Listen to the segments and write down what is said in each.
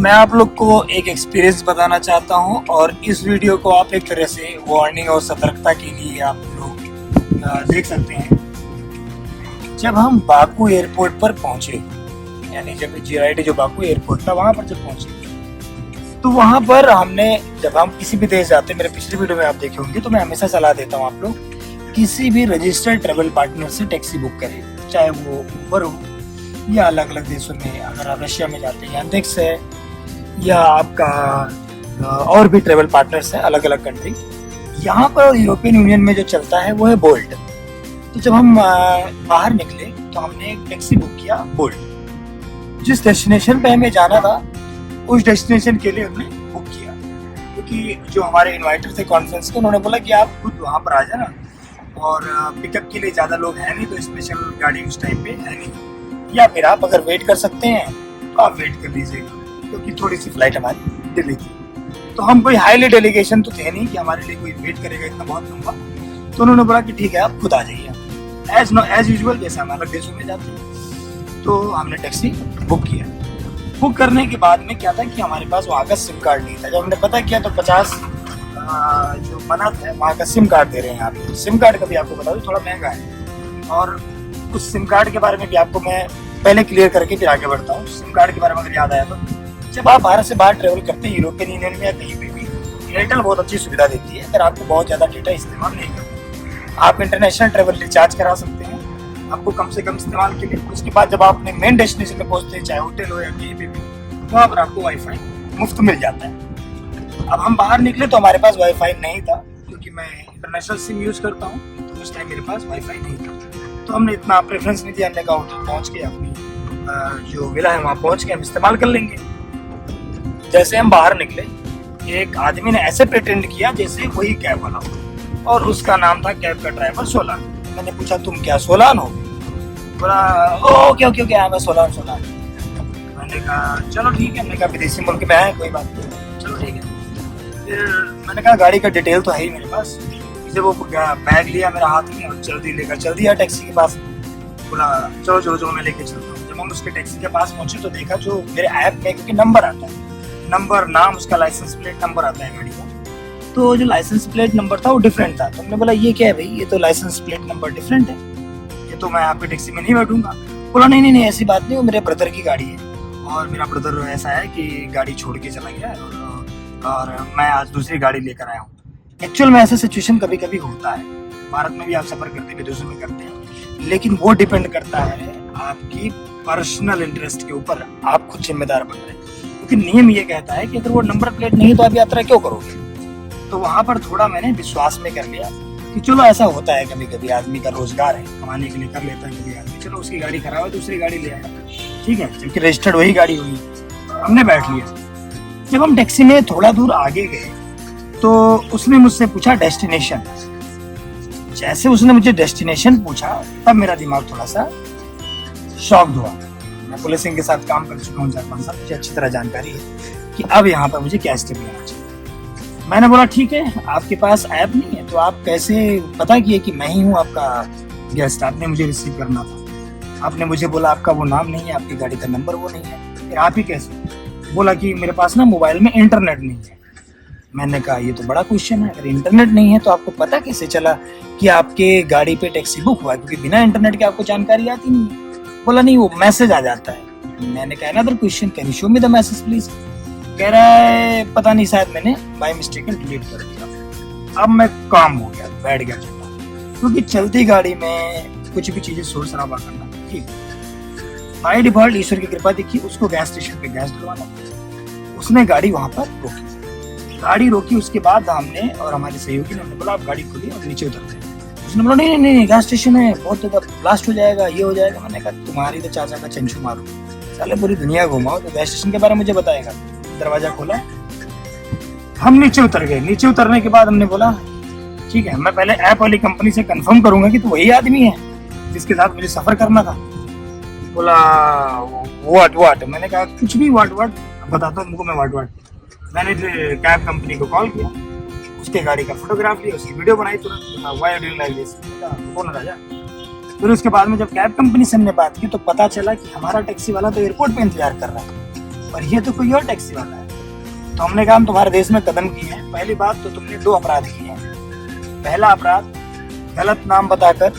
मैं आप लोग को एक एक्सपीरियंस बताना चाहता हूं और इस वीडियो को आप एक तरह से वार्निंग और सतर्कता के लिए आप लोग देख सकते हैं। जब हम बाकू एयरपोर्ट पर पहुंचे, यानी जब जीआईडी जो बाकू एयरपोर्ट था वहां पर जब पहुंचे, तो वहां पर हमने, जब हम किसी भी देश जाते हैं, मेरे पिछले वीडियो में आप देखे होंगे, तो मैं हमेशा सलाह देता हूँ आप लोग किसी भी रजिस्टर्ड ट्रेवल पार्टनर से टैक्सी बुक करें, चाहे वो ऊबर हो या अलग अलग देशों में। अगर आप रशिया में जाते हैं यानडेक्स है, या आपका और भी ट्रेवल पार्टनर्स हैं अलग अलग कंट्री। यहाँ पर यूरोपियन यूनियन में जो चलता है वो है बोल्ट। तो जब हम बाहर निकले तो हमने एक टैक्सी बुक किया बोल्ट। जिस डेस्टिनेशन पे हमें जाना था उस डेस्टिनेशन के लिए हमने बुक किया, क्योंकि जो हमारे इन्वाइटर थे कॉन्फ्रेंस के, उन्होंने बोला कि आप खुद वहाँ पर आ जाना और पिकअप के लिए ज़्यादा लोग हैं नहीं, तो स्पेशल गाड़ी उस टाइम पे है नहीं, या फिर आप अगर वेट कर सकते हैं तो आप वेट कर लीजिएगा, क्योंकि थोड़ी सी फ्लाइट हमारी डिले थी। तो हम कोई हाईली डेलीगेशन तो थे नहीं कि हमारे लिए कोई वेट करेगा इतना बहुत लंबा। तो उन्होंने बोला कि ठीक है आप खुद आ जाइए, एज यूजुअल जैसे हम अलग देशों में जाते हैं। तो हमने टैक्सी बुक किया। बुक करने के बाद में क्या था कि हमारे पास वहाँ का सिम कार्ड नहीं था। जब हमने पता किया तो 50 जो बना था वहाँ का सिम कार्ड दे रहे हैं यहाँ पे। सिम कार्ड का भी आपको बता दूँ थोड़ा महंगा है, और उस सिम कार्ड के बारे में भी आपको मैं पहले क्लियर करके फिर आगे बढ़ता हूँ। सिम कार्ड के बारे में अगर याद आया तो, जब आप भारत से बाहर ट्रेवल करते हैं यूरोपियन यूनियन में या कहीं पे भी, एयरटेल बहुत अच्छी सुविधा देती है। अगर आपको बहुत ज़्यादा डेटा इस्तेमाल नहीं करना, आप इंटरनेशनल ट्रेवल रिचार्ज करा सकते हैं आपको कम से कम इस्तेमाल के लिए। उसके बाद जब आप अपने मेन डेस्टिनेशन में पहुंचते हैं, चाहे होटल हो या कहीं पे भी, वहाँ पर आपको वाईफाई मुफ्त मिल जाता है। अब हम बाहर निकले तो हमारे पास वाईफाई नहीं था, क्योंकि मैं इंटरनेशनल सिम यूज़ करता हूँ, तो उस टाइम मेरे पास वाईफाई नहीं था। तो हमने इतना प्रेफरेंस नहीं दिया, हमने कहा होटल पहुँच के अपनी जो विला है वहाँ पहुँच के हम इस्तेमाल कर लेंगे। जैसे हम बाहर निकले, एक आदमी ने ऐसे प्रिटेंड किया जैसे वही कैब वाला हो, और उसका नाम था कैब का ड्राइवर सोलान। मैंने पूछा तुम क्या सोलान हो? बोला ओके ओके ओके मैं सोलान। मैंने कहा चलो ठीक है। हमने कहा विदेशी मुल्क में आए, कोई बात नहीं, चलो ठीक है। फिर मैंने कहा गाड़ी का डिटेल तो है ही मेरे पास। जब वो बैग लिया मेरा हाथ में और जल्दी लेकर चल दिया टैक्सी के पास। बोला चलो चलो चलो मैं लेके चलता हूँ। जब हम उसके टैक्सी के पास पहुंचे तो देखा जो मेरे ऐप में, क्योंकि नंबर आता है, नंबर नाम उसका लाइसेंस प्लेट नंबर आता है गाड़ी का, तो जो लाइसेंस प्लेट नंबर था वो डिफरेंट था। तो हमने बोला ये क्या है भाई, ये तो लाइसेंस प्लेट नंबर डिफरेंट है, ये तो मैं आपकी टैक्सी में नहीं बैठूंगा। बोला नहीं नहीं नहीं ऐसी बात नहीं, वो मेरे ब्रदर की गाड़ी है, और मेरा ब्रदर ऐसा है कि गाड़ी छोड़ के चला गया और मैं आज दूसरी गाड़ी लेकर आया हूँ। एक्चुअल में ऐसा सिचुएशन कभी कभी होता है, भारत में भी आप सफर करते हैं, विदेशों में करते हैं, लेकिन वो डिपेंड करता है आपकी पर्सनल इंटरेस्ट के ऊपर, आप खुद जिम्मेदार बन रहे हैं। क्योंकि नियम ये कहता है कि अगर वो नंबर प्लेट नहीं तो आप यात्रा क्यों करोगे। तो वहां पर थोड़ा मैंने विश्वास में कर लिया कि चलो ऐसा होता है, कभी कभी आदमी का रोजगार है, कमाने के लिए कर लेता है कभी आदमी, चलो उसकी गाड़ी खराब है दूसरी गाड़ी ले आया, ठीक है, जबकि रजिस्टर्ड वही गाड़ी हुई, हमने बैठ लिया। जब हम टैक्सी में थोड़ा दूर आगे गए तो उसने मुझसे पूछा डेस्टिनेशन। जैसे उसने मुझे डेस्टिनेशन पूछा तब मेरा दिमाग थोड़ा सा शॉक हुआ। मैं पुलिसिंग के साथ काम कर चुका हूँ 4-5 साल, मुझे अच्छी तरह जानकारी है कि अब यहाँ पर मुझे क्या स्टेप लेना चाहिए। मैंने बोला ठीक है, आपके पास ऐप नहीं है तो आप कैसे पता किए कि मैं ही हूँ आपका गेस्ट, आपने मुझे रिसीव करना था, आपने मुझे बोला आपका वो नाम नहीं है, आपकी गाड़ी का नंबर वो नहीं है, फिर आप ही कैसे? बोला कि मेरे पास ना मोबाइल में इंटरनेट नहीं है। मैंने कहा ये तो बड़ा क्वेश्चन है, अगर इंटरनेट नहीं है तो आपको पता कैसे चला कि आपके गाड़ी पे टैक्सी बुक हुआ, क्योंकि बिना इंटरनेट के आपको जानकारी आती नहीं है। बोला नहीं वो मैसेज आ जाता है। मैंने कहा another question, can you show me the message please? कह रहा है पता नहीं शायद मैंने बाय मिस्टेक डिलीट कर दिया। अब मैं काम हो गया, बैठ गया चलता, क्योंकि चलती गाड़ी में कुछ भी चीजें शोर शराबा करना ठीक। बाय डिफॉल्ट ईश्वर की कृपा देखी, उसको गैस स्टेशन पे गैस डलवाना, उसने गाड़ी वहां पर रोकी। गाड़ी रोकी उसके बाद हमने और हमारे सहयोगी ने बोला आप गाड़ी खोलिए और नीचे उतरते हैं। उसने बोला नहीं नहीं नहीं गैस स्टेशन है, बहुत ज्यादा ब्लास्ट हो जाएगा, ये हो जाएगा। मैंने कहा तुम्हारी तो चाचा का चंचू मारो, साले पूरी दुनिया घुमाओ तो गैस स्टेशन के बारे में मुझे बताएगा। दरवाजा खोला, हम नीचे उतर गए। नीचे उतरने के बाद हमने बोला ठीक है, मैं पहले ऐप वाली कंपनी से कंफर्म करूंगा कि तो वही आदमी है जिसके साथ मुझे सफर करना था। बोला व्हाट? मैंने कहा कुछ भी व्हाट बताता हूँ तुमको मैं व्हाट। मैंने कैब कंपनी को कॉल किया, उसके गाड़ी का फोटोग्राफ लिया, उसकी वीडियो बनाई तुरंत। Why do you like this? कौन राजा? फिर उसके बाद में जब कैब कंपनी से हमने बात की तो पता चला कि हमारा टैक्सी वाला तो एयरपोर्ट पे इंतजार कर रहा है। पर ये तो कोई और टैक्सी वाला है। तो हमने कहा हम तुम्हारे देश में कदम किए हैं। पहली बात तो तुमने 2 अपराध किए हैं। पहला अपराध, गलत नाम बताकर,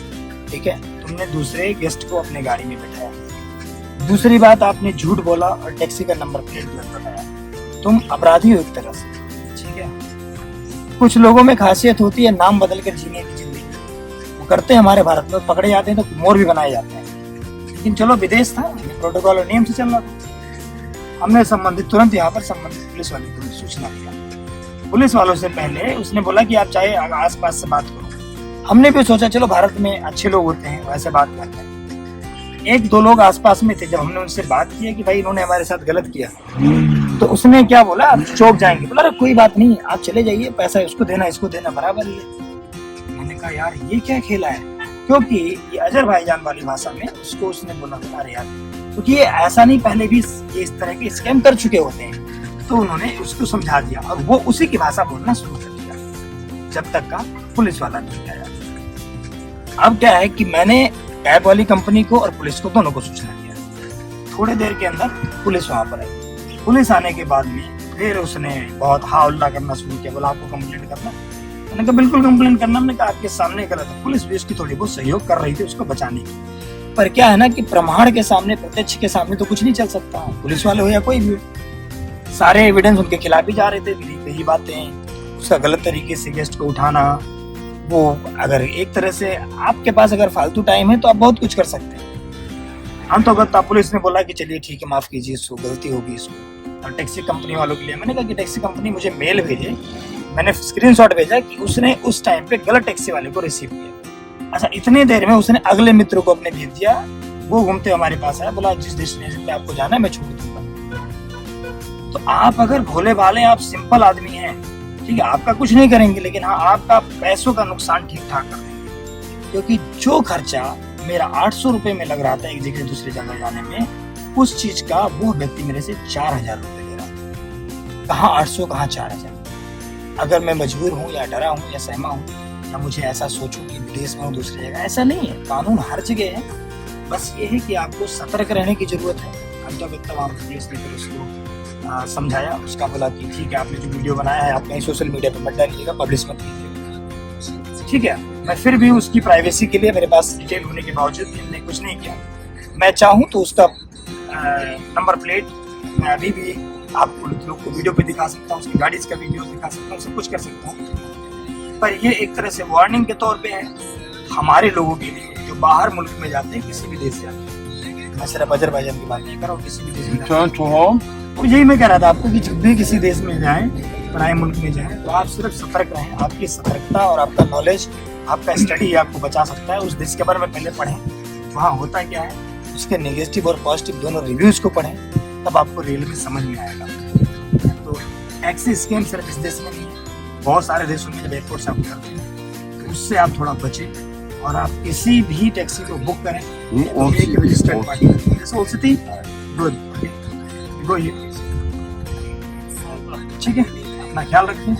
ठीक है, तुमने दूसरे गेस्ट को अपने गाड़ी में बैठाया। दूसरी बात, आपने झूठ बोला और टैक्सी का नंबर प्लेट गलत बताया। तुम अपराधी हो एक तरह से, ठीक है। कुछ लोगों में खासियत होती है नाम बदल कर जीने की जिंदगी, वो करते हैं हमारे भारत में। पकड़े जाते हैं तो मोर भी बनाए जाते हैं, लेकिन चलो विदेश था, प्रोटोकॉल और नियम से चल रहा था। हमने संबंधित तुरंत यहाँ पर संबंधित पुलिस वाले को सूचना दिया। पुलिस वालों से पहले उसने बोला कि आप चाहे आस पास से बात करो। हमने भी सोचा चलो भारत में अच्छे लोग होते हैं, वैसे बात करते हैं। 1-2 लोग आसपास में थे। जब हमने उनसे बात किया कि भाई इन्होंने हमारे साथ गलत किया, तो उसने क्या बोला, आप चौंक जाएंगे। बोला अरे कोई बात नहीं, आप चले जाइए, पैसा उसको देना इसको देना बराबर ही है। मैंने कहा यार ये क्या खेला है, क्योंकि ये अजरबैजान वाली भाषा में उसको उसने बोला अरे यार, क्योंकि ये ऐसा नहीं, पहले भी ये इस तरह के स्कैम कर चुके होते हैं। तो उन्होंने उसको समझा दिया और वो उसी की भाषा बोलना शुरू कर दिया जब तक का पुलिस वाला नहीं आया। अब क्या है कि मैंने कैब वाली कंपनी को और पुलिस को, दोनों को सूचना दिया। थोड़ी देर के अंदर पुलिस वहां पर आई। पुलिस आने के बाद में फिर उसने बहुत हा उल्ला करना शुरू किया। बोला आपको कंप्लेंट करना? मैंने कहा बिल्कुल कंप्लेंट करना। हमने कहा आपके सामने गलत है। पुलिस भी उसकी थोड़ी बहुत सहयोग कर रही थी उसको बचाने की। पर क्या है ना कि प्रमाण के सामने, प्रत्यक्ष के सामने तो कुछ नहीं चल सकता, पुलिस वाले हो या कोई भी। सारे एविडेंस उनके खिलाफ ही जा रहे थे। यही बातें, उसका गलत तरीके से गेस्ट को उठाना, वो अगर एक तरह से आपके पास अगर फालतू टाइम है तो आप बहुत कुछ कर सकते हैं। हम तो बता, पुलिस ने बोला कि चलिए ठीक है, माफ कीजिए, इसको गलती होगी इसको। और टैक्सी कंपनी वालों के लिए मैंने कहा कि टैक्सी कंपनी मुझे मेल भेजे। मैंने स्क्रीनशॉट भेजा कि उसने उस टाइम पे गलत टैक्सी वाले को रिसीव किया। अच्छा, इतने देर में उसने अगले मित्र को अपने भेज दिया। वो घूमते हमारे पास आया, बोला जिस डेस्टिनेशन पे आपको जाना है मैं छोड़ दूंगा। तो आप अगर भोले भाले, आप सिंपल आदमी हैं, ठीक है, आपका कुछ नहीं करेंगे, लेकिन हाँ आपका पैसों का नुकसान ठीक ठाक कर देंगे। क्योंकि जो खर्चा मेरा 800 रुपए में लग रहा था एक जगह दूसरी जगह जाने में, उस चीज का वो व्यक्ति मेरे से 4000 रुपए ले रहा था। कहाँ 800, कहाँ 4000। अगर मैं मजबूर हूँ या डरा हूँ या सहमा हूँ या मुझे ऐसा सोचूं कि विदेश में हूँ दूसरी जगह, ऐसा नहीं है। कानून हर जगह है, बस ये है कि आपको सतर्क रहने की जरूरत है। हम तो तमाम पुलिस ने फिर उसको समझाया। उसका बोला कि ठीक है, आपने जो वीडियो बनाया है आप कहीं सोशल मीडिया पे मत डालिएगा, पब्लिश मत कीजिएगा, ठीक है। मैं फिर भी उसकी प्राइवेसी के लिए, मेरे पास डिटेल होने के बावजूद हमने कुछ नहीं किया। मैं चाहूँ तो उसका नंबर प्लेट मैं अभी भी आपको लोग को वीडियो पे दिखा सकता हूँ, उसकी गाड़ी का वीडियो दिखा सकता हूँ, सब कुछ कर सकता हूँ। पर ये एक तरह से वार्निंग के तौर पे है हमारे लोगों के लिए जो बाहर मुल्क में जाते हैं, किसी भी देश से आते हैं। मैं सिर्फ अजरबैजान की बात नहीं कर रहा हूँ, किसी भी देश में। तो यही मैं कह रहा था आपको कि जब भी किसी देश में जाएं, पराए मुल्क में जाएं, तो आप सिर्फ सतर्क रहें। आपकी सतर्कता और आपका नॉलेज, आपका स्टडी आपको बचा सकता है। उस देश के बारे में पहले पढ़ें, वहाँ होता क्या है, उसके नेगेटिव और पॉजिटिव दोनों रिव्यूज को पढ़ें, तब आपको रियल में समझ में आएगा। तो टैक्सी स्कैम सिर्फ इस देश में नहीं है, बहुत सारे देशों में जब एयरपोर्ट से आप उतरते हैं, तो उससे आप थोड़ा बचें और आप किसी भी टैक्सी को बुक करें एक रजिस्टर्ड पार्टी, जैसे ओसिटी ठीक है। अपना ख्याल रखें।